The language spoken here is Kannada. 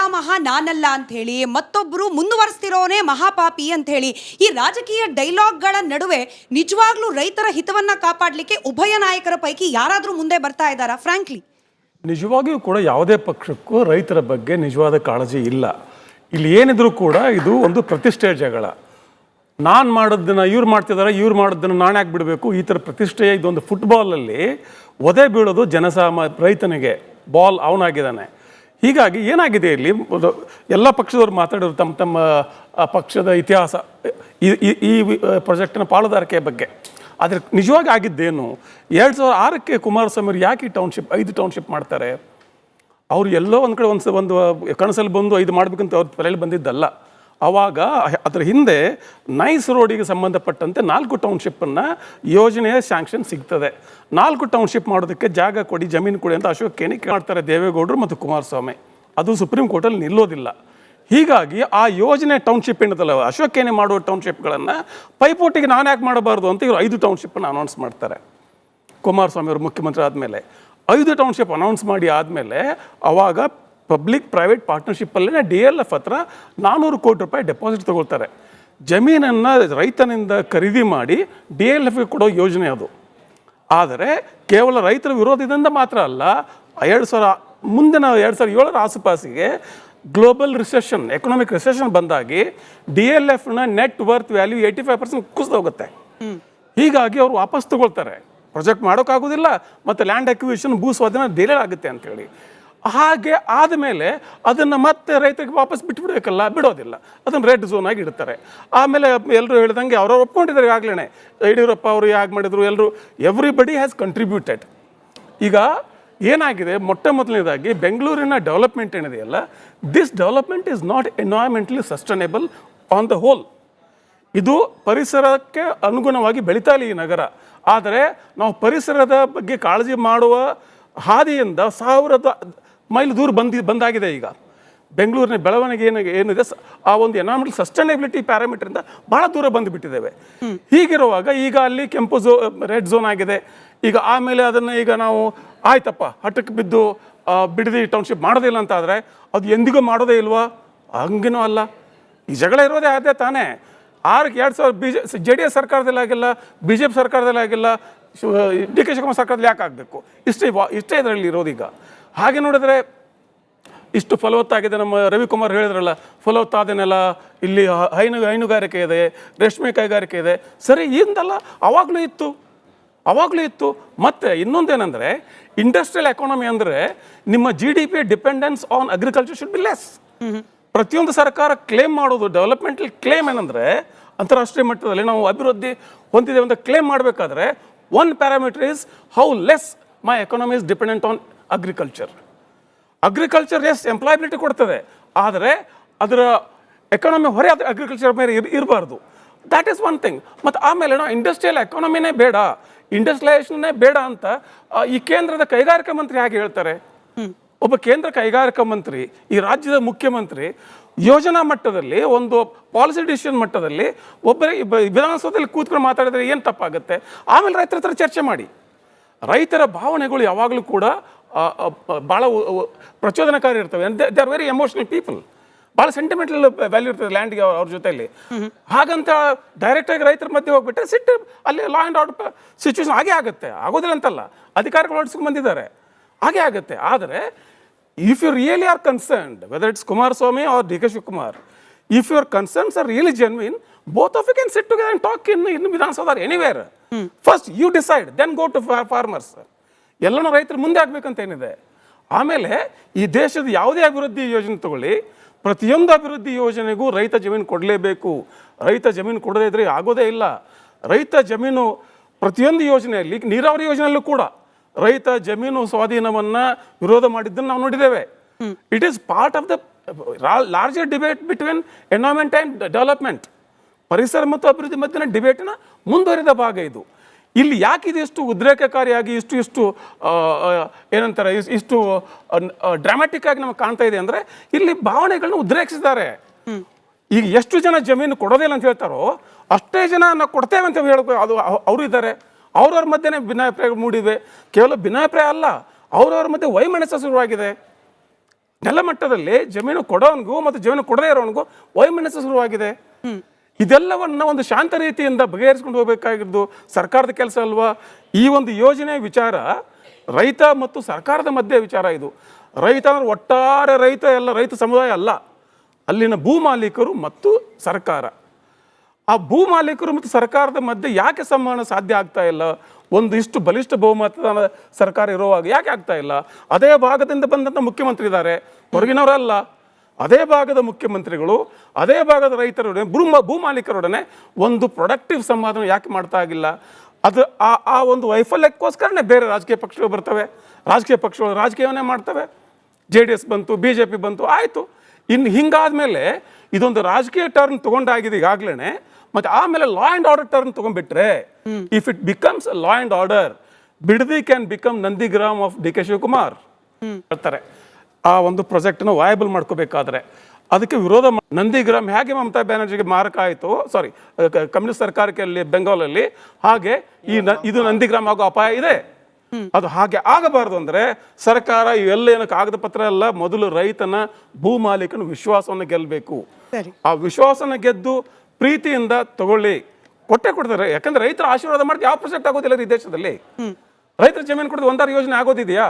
ಪಿತಾಮಹ ನಾನಲ್ಲ ಅಂತ ಹೇಳಿ ಮತ್ತೊಬ್ಬರು ಮುಂದುವರಿಸ್ತಿರೋನೇ ಮಹಾಪಾಪಿ ಅಂತ ಹೇಳಿ ಈ ರಾಜಕೀಯ ಡೈಲಾಗ್ಗಳ ನಡುವೆ ನಿಜವಾಗ್ಲೂ ರೈತರ ಹಿತವನ್ನ ಕಾಪಾಡಲಿಕ್ಕೆ ಉಭಯ ನಾಯಕರ ಪೈಕಿ ಯಾರಾದರೂ ಮುಂದೆ ಬರ್ತಾ ಇದ್ದಾರಾ? ಫ್ರಾಂಕ್ಲಿ ನಿಜವಾಗಿಯೂ ಕೂಡ ಯಾವುದೇ ಪಕ್ಷಕ್ಕೂ ರೈತರ ಬಗ್ಗೆ ನಿಜವಾದ ಕಾಳಜಿ ಇಲ್ಲ. ಇಲ್ಲಿ ಏನಿದ್ರು ಕೂಡ ಇದು ಒಂದು ಪ್ರತಿಷ್ಠೆಯ ಜಗಳ. ನಾನು ಮಾಡೋದನ್ನ ಇವ್ರು ಮಾಡ್ತಿದ್ದಾರೆ, ಇವ್ರು ಮಾಡೋದನ್ನು ನಾನು ಯಾಕೆ ಬಿಡಬೇಕು, ಈ ಥರ ಪ್ರತಿಷ್ಠೆಯ ಇದೊಂದು ಫುಟ್ಬಾಲಲ್ಲಿ ಒದೆ ಬೀಳೋದು ರೈತನಿಗೆ ಬಾಲ್ ಅವನಾಗಿದ್ದಾನೆ. ಹೀಗಾಗಿ ಏನಾಗಿದೆ ಇಲ್ಲಿ ಎಲ್ಲ ಪಕ್ಷದವ್ರು ಮಾತಾಡೋರು ತಮ್ಮ ತಮ್ಮ ಪಕ್ಷದ ಇತಿಹಾಸ ಈ ಪ್ರಾಜೆಕ್ಟಿನ ಪಾಲುದಾರಿಕೆ ಬಗ್ಗೆ. ಆದರೆ ನಿಜವಾಗಿ ಆಗಿದ್ದೇನು, 2006ಕ್ಕೆ ಕುಮಾರಸ್ವಾಮಿ ಅವರು ಯಾಕೆ ಐದು ಟೌನ್ಶಿಪ್ ಮಾಡ್ತಾರೆ? ಅವರು ಎಲ್ಲೋ ಒಂದು ಕಡೆ ಒಂದು ಕನಸಲ್ಲಿ ಬಂದು 5 ಮಾಡಬೇಕಂತ ಅವ್ರ ತಲೆಯಲ್ಲಿ ಬಂದಿದ್ದಲ್ಲ. ಆವಾಗ ಅದರ ಹಿಂದೆ ನೈಸ್ ರೋಡಿಗೆ ಸಂಬಂಧಪಟ್ಟಂತೆ 4 ಟೌನ್ಶಿಪ್ಪನ್ನು ಯೋಜನೆಯ ಸ್ಯಾಂಕ್ಷನ್ ಸಿಗ್ತದೆ. 4 ಟೌನ್ಶಿಪ್ ಮಾಡೋದಕ್ಕೆ ಜಾಗ ಕೊಡಿ, ಜಮೀನು ಕೊಡಿ ಅಂತ ಅಶೋಕ್ ಕೇನಿ ಮಾಡ್ತಾರೆ ದೇವೇಗೌಡರು ಮತ್ತು ಕುಮಾರಸ್ವಾಮಿ. ಅದು ಸುಪ್ರೀಂ ಕೋರ್ಟಲ್ಲಿ ನಿಲ್ಲೋದಿಲ್ಲ. ಹೀಗಾಗಿ ಆ ಯೋಜನೆ ಟೌನ್ಶಿಪ್ ಏನದಲ್ಲ, ಅಶೋಕ್ ಕೇನಿ ಮಾಡುವ ಟೌನ್ಶಿಪ್ಗಳನ್ನು ಪೈಪೋಟಿಗೆ ನಾನು ಯಾಕೆ ಮಾಡಬಾರ್ದು ಅಂತ ಇವರು 5 ಟೌನ್ಶಿಪ್ಪನ್ನು ಅನೌನ್ಸ್ ಮಾಡ್ತಾರೆ. ಕುಮಾರಸ್ವಾಮಿ ಅವರು ಮುಖ್ಯಮಂತ್ರಿ ಆದಮೇಲೆ 5 ಟೌನ್ಶಿಪ್ ಅನೌನ್ಸ್ ಮಾಡಿ ಆದಮೇಲೆ ಅವಾಗ ಪಬ್ಲಿಕ್ ಪ್ರೈವೇಟ್ ಪಾರ್ಟ್ನರ್ಶಿಪ್ಪಲ್ಲೇ DLF ಹತ್ರ 400 ಕೋಟಿ ರೂಪಾಯಿ ಡೆಪಾಸಿಟ್ ತಗೊಳ್ತಾರೆ. ಜಮೀನನ್ನು ರೈತನಿಂದ ಖರೀದಿ ಮಾಡಿ DLFಗೆ ಕೊಡೋ ಯೋಜನೆ ಅದು. ಆದರೆ ಕೇವಲ ರೈತರ ವಿರೋಧದಿಂದ ಮಾತ್ರ ಅಲ್ಲ, 2007ರ ಆಸುಪಾಸಿಗೆ ಗ್ಲೋಬಲ್ ರಿಸೆಷನ್, ಎಕನಾಮಿಕ್ ರಿಸೆಷನ್ ಬಂದಾಗಿ DLFನ ನೆಟ್ ವರ್ತ್ ವ್ಯಾಲ್ಯೂ 85% ಕುಸಿದೋಗುತ್ತೆ. ಹೀಗಾಗಿ ಅವರು ವಾಪಸ್ ತಗೊಳ್ತಾರೆ. ಪ್ರಾಜೆಕ್ಟ್ ಮಾಡೋಕ್ಕಾಗೋದಿಲ್ಲ ಮತ್ತು ಲ್ಯಾಂಡ್ ಅಕ್ವಿಸಿಷನ್ ಭೂ ಸ್ವಾಧೀನ ಡಿಲೇ ಆಗುತ್ತೆ ಅಂಥೇಳಿ. ಹಾಗೆ ಆದಮೇಲೆ ಅದನ್ನು ಮತ್ತೆ ರೈತರಿಗೆ ವಾಪಸ್ ಬಿಟ್ಬಿಡ್ಬೇಕಲ್ಲ, ಬಿಡೋದಿಲ್ಲ, ಅದನ್ನು ರೆಡ್ ಝೋನ್ ಆಗಿ ಇಡ್ತಾರೆ. ಆಮೇಲೆ ಎಲ್ಲರೂ ಹೇಳ್ದಂಗೆ ಅವ್ರವ್ರು ಒಪ್ಕೊಂಡಿದ್ದಾರೆ. ಆಗಲೇ ಯಡಿಯೂರಪ್ಪ ಅವರು ಹೇಗೆ ಮಾಡಿದ್ರು, ಎವ್ರಿಬಡಿ ಹ್ಯಾಸ್ ಕಂಟ್ರಿಬ್ಯೂಟೆಡ್. ಈಗ ಏನಾಗಿದೆ, ಮೊದಲನೇದಾಗಿ ಬೆಂಗಳೂರಿನ ಡೆವಲಪ್ಮೆಂಟ್ ಏನಿದೆಯಲ್ಲ, this development is not ಎನ್ವೈರ್ಮೆಂಟಲಿ sustainable on the whole. ಇದು ಪರಿಸರಕ್ಕೆ ಅನುಗುಣವಾಗಿ ಬೆಳೀತಾ ಇಲ್ಲ ಈ ನಗರ. ಆದರೆ ನಾವು ಪರಿಸರದ ಬಗ್ಗೆ ಕಾಳಜಿ ಮಾಡುವ ಹಾದಿಯಿಂದ 1000 ಮೈಲ್ ದೂರ ಬಂದಾಗಿದೆ. ಈಗ ಬೆಂಗಳೂರಿನ ಬೆಳವಣಿಗೆ ಏನಿದೆ ಆ ಒಂದು ಎನ್ವೈರ್ಮೆಂಟಲ್ ಸಸ್ಟೈನೇಬಿಲಿಟಿ ಪ್ಯಾರಾಮೀಟರಿಂದ ಭಾಳ ದೂರ ಬಂದುಬಿಟ್ಟಿದ್ದೇವೆ. ಹೀಗಿರುವಾಗ ಈಗ ಅಲ್ಲಿ ಕೆಂಪು ರೆಡ್ ಝೋನ್ ಆಗಿದೆ. ಈಗ ಆಮೇಲೆ ಅದನ್ನು ಈಗ ನಾವು ಆಯ್ತಪ್ಪ ಹಠಕ್ಕೆ ಬಿದ್ದು ಬಿಡದಿ ಟೌನ್ಶಿಪ್ ಮಾಡೋದಿಲ್ಲ ಅಂತ ಆದರೆ ಅದು ಎಂದಿಗೂ ಮಾಡೋದೇ ಇಲ್ವಾ? ಹಂಗೇನೂ ಅಲ್ಲ. ಈ ಜಗಳ ಇರೋದೇ ಅದೇ ತಾನೇ. 2000 JDS ಸರ್ಕಾರದಲ್ಲಿ ಆಗಿಲ್ಲ, BJP ಸರ್ಕಾರದಲ್ಲಿ ಆಗಿಲ್ಲ, DK ಶಿವಕುಮಾರ್ ಸರ್ಕಾರದಲ್ಲಿ ಯಾಕೆ ಆಗಬೇಕು? ಇಷ್ಟೇ ಇದರಲ್ಲಿ ಇರೋದೀಗ. ಹಾಗೆ ನೋಡಿದ್ರೆ ಇಷ್ಟು ಫಲವತ್ತಾಗಿದೆ. ನಮ್ಮ ರವಿಕುಮಾರ್ ಹೇಳಿದ್ರಲ್ಲ, ಫಲವತ್ತಾದನೆಲ್ಲ ಇಲ್ಲಿ ಹೈನುಗಾರಿಕೆ ಇದೆ, ರೇಷ್ಮೆ ಕೈಗಾರಿಕೆ ಇದೆ. ಸರಿ, ಇಂದಲ್ಲ, ಅವಾಗಲೂ ಇತ್ತು. ಮತ್ತು ಇನ್ನೊಂದೇನೆಂದರೆ ಇಂಡಸ್ಟ್ರಿಯಲ್ ಎಕಾನಮಿ ಅಂದರೆ ನಿಮ್ಮ GDP dependence on agriculture should be less. ಪ್ರತಿಯೊಂದು ಸರ್ಕಾರ ಕ್ಲೇಮ್ ಮಾಡೋದು ಡೆವಲಪ್ಮೆಂಟಲ್ ಕ್ಲೇಮ್ ಏನಂದರೆ, ಅಂತಾರಾಷ್ಟ್ರೀಯ ಮಟ್ಟದಲ್ಲಿ ನಾವು ಅಭಿವೃದ್ಧಿ ಹೊಂದಿದ್ದೇವೆ ಅಂತ ಕ್ಲೇಮ್ ಮಾಡಬೇಕಾದ್ರೆ one parameter is how less my economy is dependent on agriculture. Yes employability ಕೊಡ್ತದೆ, ಆದರೆ ಅದರ ಎಕಾನಮಿ ಹೊರೆ ಅಗ್ರಿಕಲ್ಚರ್ ಮೇಲೆ ಇರಬಾರ್ದು. That is one thing. ಮತ್ತು ಆಮೇಲೆ ನಾವು ಇಂಡಸ್ಟ್ರಿಯಲ್ ಎಕಾನಮಿನೇ ಬೇಡ, ಇಂಡಸ್ಟ್ರಿಯಲೈಸೇಷನ್ನೇ ಬೇಡ ಅಂತ ಈ ಕೇಂದ್ರದ ಕೈಗಾರಿಕಾ ಮಂತ್ರಿ ಹಾಗೆ ಹೇಳ್ತಾರೆ. ಒಬ್ಬ ಕೇಂದ್ರ ಕೈಗಾರಿಕಾ ಮಂತ್ರಿ, ಈ ರಾಜ್ಯದ ಮುಖ್ಯಮಂತ್ರಿ ಯೋಜನಾ ಮಟ್ಟದಲ್ಲಿ, ಒಂದು ಪಾಲಿಸಿ ಡಿಸಿಷನ್ ಮಟ್ಟದಲ್ಲಿ ಒಬ್ಬರೇ ವಿಧಾನಸೌಧದಲ್ಲಿ ಕೂತ್ಕೊಂಡು ಮಾತಾಡಿದ್ರೆ ಏನು ತಪ್ಪಾಗುತ್ತೆ? ಆಮೇಲೆ ರೈತರ ಹತ್ರ ಚರ್ಚೆ ಮಾಡಿ. ರೈತರ ಭಾವನೆಗಳು ಯಾವಾಗಲೂ ಕೂಡ ಭಾಳ ಪ್ರಚೋದನಕಾರಿ ಇರ್ತವೆ. They are very emotional people. ಭಾಳ ಸೆಂಟಿಮೆಂಟಲ್ ವ್ಯಾಲ್ಯೂ ಇರ್ತದೆ ಲ್ಯಾಂಡ್ಗೆ ಅವ್ರ ಜೊತೆಯಲ್ಲಿ. ಹಾಗಂತ ಡೈರೆಕ್ಟಾಗಿ ರೈತರ ಮಧ್ಯೆ ಹೋಗ್ಬಿಟ್ರೆ ಸಿಟ್ಟು, ಅಲ್ಲಿ ಲಾ ಆ್ಯಂಡ್ ಆರ್ಡರ್ ಸಿಚುವೇಶನ್ ಹಾಗೆ ಆಗುತ್ತೆ. ಆಗೋದಿಲ್ಲ ಅಂತಲ್ಲ, ಅಧಿಕಾರಿಗಳು ಹೊಡ್ಸ್ಕೊಂಡು ಬಂದಿದ್ದಾರೆ, ಹಾಗೆ ಆಗುತ್ತೆ. ಆದರೆ if you really are concerned, whether it's Kumaraswamy or DK Shivakumar, if your concerns are really genuine, both of you can sit together and talk in Vidhan Sabha or anywhere. First you decide, then go to farmers. ಎಲ್ಲನೂ ರೈತರು ಮುಂದೆ ಆಗಬೇಕಂತ ಏನಿದೆ. ಆಮೇಲೆ ಈ ದೇಶದ ಯಾವುದೇ ಅಭಿವೃದ್ಧಿ ಯೋಜನೆ ತಗೊಳ್ಳಿ, ಪ್ರತಿಯೊಂದು ಅಭಿವೃದ್ಧಿ ಯೋಜನೆಗೂ ರೈತ ಜಮೀನು ಕೊಡಲೇಬೇಕು. ರೈತ ಜಮೀನು ಕೊಡದೇ ಇದ್ರೆ ಆಗೋದೇ ಇಲ್ಲ. ರೈತ ಜಮೀನು ಪ್ರತಿಯೊಂದು ಯೋಜನೆಯಲ್ಲಿ, ನೀರಾವರಿ ಯೋಜನೆಯಲ್ಲೂ ಕೂಡ ರೈತ ಜಮೀನು ಸ್ವಾಧೀನವನ್ನು ವಿರೋಧ ಮಾಡಿದ್ದನ್ನು ನಾವು ನೋಡಿದ್ದೇವೆ. It is part of the larger debate between environment and development. ಪರಿಸರ ಮತ್ತು ಅಭಿವೃದ್ಧಿ ಮಧ್ಯೆ ಡಿಬೇಟಿನ ಮುಂದುವರಿದ ಭಾಗ ಇದು. ಇಲ್ಲಿ ಯಾಕಿದೆ ಇಷ್ಟು ಉದ್ರೇಕಕಾರಿಯಾಗಿ ಇಷ್ಟು ಏನಂತಾರೆ ಇಷ್ಟು ಡ್ರಾಮ್ಯಾಟಿಕ್ ಆಗಿ ನಮಗೆ ಕಾಣ್ತಾ ಇದೆ ಅಂದರೆ, ಇಲ್ಲಿ ಭಾವನೆಗಳನ್ನ ಉದ್ರೇಕಿಸಿದ್ದಾರೆ. ಈಗ ಎಷ್ಟು ಜನ ಜಮೀನು ಕೊಡೋದಿಲ್ಲ ಅಂತ ಹೇಳ್ತಾರೋ ಅಷ್ಟೇ ಜನ ನಾವು ಕೊಡ್ತೇವೆ ಅಂತ ಹೇಳಬೇಕು. ಅದು ಅವರು ಇದ್ದಾರೆ, ಅವ್ರವ್ರ ಮಧ್ಯೆ ಭಿನ್ನಾಭಿಪ್ರಾಯ ಮೂಡಿವೆ. ಕೇವಲ ಭಿನ್ನಾಭಿಪ್ರಾಯ ಅಲ್ಲ, ಅವ್ರವ್ರ ಮಧ್ಯೆ ವೈಮನಸ್ಸು ಶುರುವಾಗಿದೆ. ನೆಲಮಟ್ಟದಲ್ಲಿ ಜಮೀನು ಕೊಡೋನ್ಗೂ ಮತ್ತು ಜಮೀನು ಕೊಡದೇ ಇರೋನ್ಗೂ ವೈಮನಸ್ಸು ಶುರುವಾಗಿದೆ. ಇದೆಲ್ಲವನ್ನ ಒಂದು ಶಾಂತ ರೀತಿಯಿಂದ ಬಗೆಹರಿಸ್ಕೊಂಡು ಹೋಗಬೇಕಾಗಿದ್ದು ಸರ್ಕಾರದ ಕೆಲಸ ಅಲ್ವಾ? ಈ ಒಂದು ಯೋಜನೆ ವಿಚಾರ ರೈತ ಮತ್ತು ಸರ್ಕಾರದ ಮಧ್ಯೆ ವಿಚಾರ. ಇದು ರೈತ ಅಂದ್ರೆ ಒಟ್ಟಾರೆ ರೈತ ಎಲ್ಲ ರೈತ ಸಮುದಾಯ ಅಲ್ಲ, ಅಲ್ಲಿನ ಭೂ ಮಾಲೀಕರು ಮತ್ತು ಸರ್ಕಾರ. ಆ ಭೂ ಮಾಲೀಕರು ಮತ್ತು ಸರ್ಕಾರದ ಮಧ್ಯೆ ಯಾಕೆ ಸಂವಹನ ಸಾಧ್ಯ ಆಗ್ತಾ ಇಲ್ಲ? ಒಂದು ಇಷ್ಟು ಬಲಿಷ್ಠ ಬಹುಮತದ ಸರ್ಕಾರ ಇರುವಾಗ ಯಾಕೆ ಆಗ್ತಾ ಇಲ್ಲ? ಅದೇ ಭಾಗದಿಂದ ಬಂದಂಥ ಮುಖ್ಯಮಂತ್ರಿ ಇದ್ದಾರೆ, ಹೊರಗಿನವರಲ್ಲ. ಅದೇ ಭಾಗದ ಮುಖ್ಯಮಂತ್ರಿಗಳು ಅದೇ ಭಾಗದ ರೈತರೊಡನೆ ಭೂ ಮಾಲೀಕರೊಡನೆ ಒಂದು ಪ್ರೊಡಕ್ಟಿವ್ ಸಂವಾದ ಯಾಕೆ ಮಾಡ್ತಾ ಆಗಿಲ್ಲ? ಅದು ಆ ಒಂದು ವೈಫಲ್ಯಕ್ಕೋಸ್ಕರನೇ ಬೇರೆ ರಾಜಕೀಯ ಪಕ್ಷಗಳು ಬರ್ತವೆ. ರಾಜಕೀಯ ಪಕ್ಷಗಳು ರಾಜಕೀಯವನ್ನೇ ಮಾಡ್ತವೆ. JDS ಬಂತು, BJP ಬಂತು, ಆಯಿತು. ಇನ್ನು ಹಿಂಗಾದ್ಮೇಲೆ ಇದೊಂದು ರಾಜಕೀಯ ಟರ್ನ್ ತಗೊಂಡಾಗಿದೆ ಈಗಾಗ್ಲೇ. ಮತ್ತೆ ಆಮೇಲೆ ಲಾ ಆ್ಯಂಡ್ ಆರ್ಡರ್ ಟರ್ನ್ ತಗೊಂಡ್ಬಿಟ್ರೆ, if it becomes law and order, Bidadi can become Nandigram of DK Shivakumar ಹೇಳ್ತಾರೆ. ಆ ಒಂದು ಪ್ರಾಜೆಕ್ಟ್ನ ವಯಬಲ್ ಮಾಡ್ಕೋಬೇಕಾದ್ರೆ ಅದಕ್ಕೆ ವಿರೋಧ ನಂದಿಗ್ರಾಮ್ ಹೇಗೆ ಮಮತಾ ಬ್ಯಾನರ್ಜಿಗೆ ಮಾರಕ ಆಯಿತು, ಸಾರಿ ಕಮ್ಯುನಿಸ್ಟ್ ಸರ್ಕಾರಕ್ಕೆ ಅಲ್ಲಿ ಬೆಂಗಾಲಲ್ಲಿ, ಹಾಗೆ ಇದು ನಂದಿಗ್ರಾಮ್ ಆಗೋ ಅಪಾಯ ಇದೆ. ಅದು ಹಾಗೆ ಆಗಬಾರ್ದು ಅಂದ್ರೆ ಸರ್ಕಾರ ಇವೆಲ್ಲ ಏನು ಕಾಗದ ಪತ್ರ ಅಲ್ಲ, ಮೊದಲು ರೈತನ ಭೂ ಮಾಲೀಕನ ವಿಶ್ವಾಸವನ್ನು ಗೆಲ್ಲಬೇಕು. ಆ ವಿಶ್ವಾಸನ ಗೆದ್ದು ಪ್ರೀತಿಯಿಂದ ತಗೊಳ್ಳಿ, ಕೊಡ್ತಾರೆ. ಯಾಕಂದ್ರೆ ರೈತರ ಆಶೀರ್ವಾದ ಮಾಡಿದ್ರೆ ಯಾವ ಪ್ರಾಜೆಕ್ಟ್ ಆಗೋದಿಲ್ಲ ಈ ದೇಶದಲ್ಲಿ. ರೈತರ ಜಮೀನು ಕೊಡೋದು ಒಂದಾರು ಯೋಜನೆ ಆಗೋದಿದೆಯಾ?